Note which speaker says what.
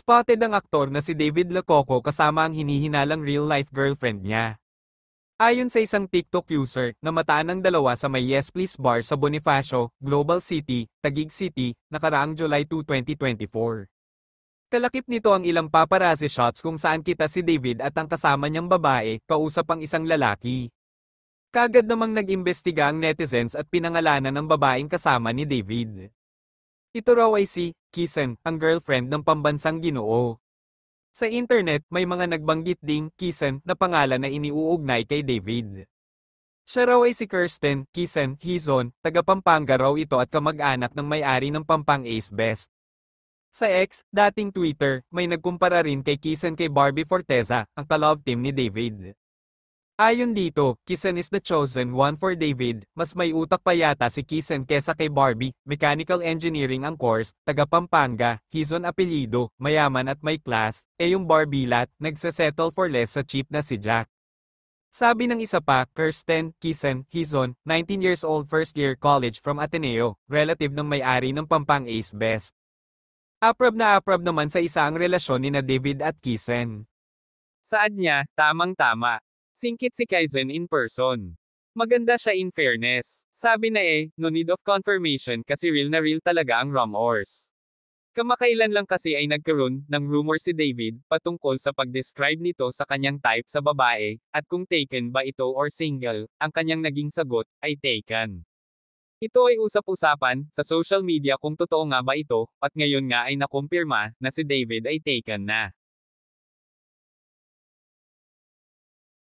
Speaker 1: Spotted ang aktor na si David Lococo kasama ang hinihinalang real-life girlfriend niya. Ayon sa isang TikTok user, namataan ang dalawa sa may Yes Please Bar sa Bonifacio, Global City, Taguig City, nakaraang July 2, 2024. Kalakip nito ang ilang paparazzi shots kung saan kita si David at ang kasama niyang babae, kausap ang isang lalaki. Kagad namang nag-imbestiga ang netizens at pinangalanan ang babaeng kasama ni David. Ito raw ay si Kisen, ang girlfriend ng pambansang ginoo. Sa internet, may mga nagbanggit ding Kisen na pangalan na iniuugnay kay David. Siya raw ay si Kirsten Kisen Hizon, taga Pampanga raw ito at kamag-anak ng may-ari ng Pampang Ace Best. Sa X, dating Twitter, may nagkumpara rin kay Kisen kay Barbie Forteza, ang ka-love team ni David. Ayon dito, Kisen is the chosen one for David, mas may utak pa yata si Kisen kesa kay Barbie, mechanical engineering ang course, taga Pampanga, Hizon apelyido, mayaman at may class, yung Barbie lat, nagsasettle for less sa cheap na si Jack. Sabi ng isa pa, Kirsten Kisen Hizon, 19 years old first year college from Ateneo, relative ng may-ari ng Pampang Ace Best. Aprab naman sa isa ang relasyon ni na David at Kisen. Saad niya, tamang-tama. Singkit si Kisen in person. Maganda siya in fairness. Sabi na no need of confirmation kasi real na real talaga ang rumors. Kamakailan lang kasi ay nagkaroon ng rumor si David patungkol sa pag-describe nito sa kanyang type sa babae, at kung taken ba ito or single, ang kanyang naging sagot ay taken. Ito ay usap-usapan sa social media kung totoo nga ba ito, at ngayon nga ay nakumpirma na si David ay taken na.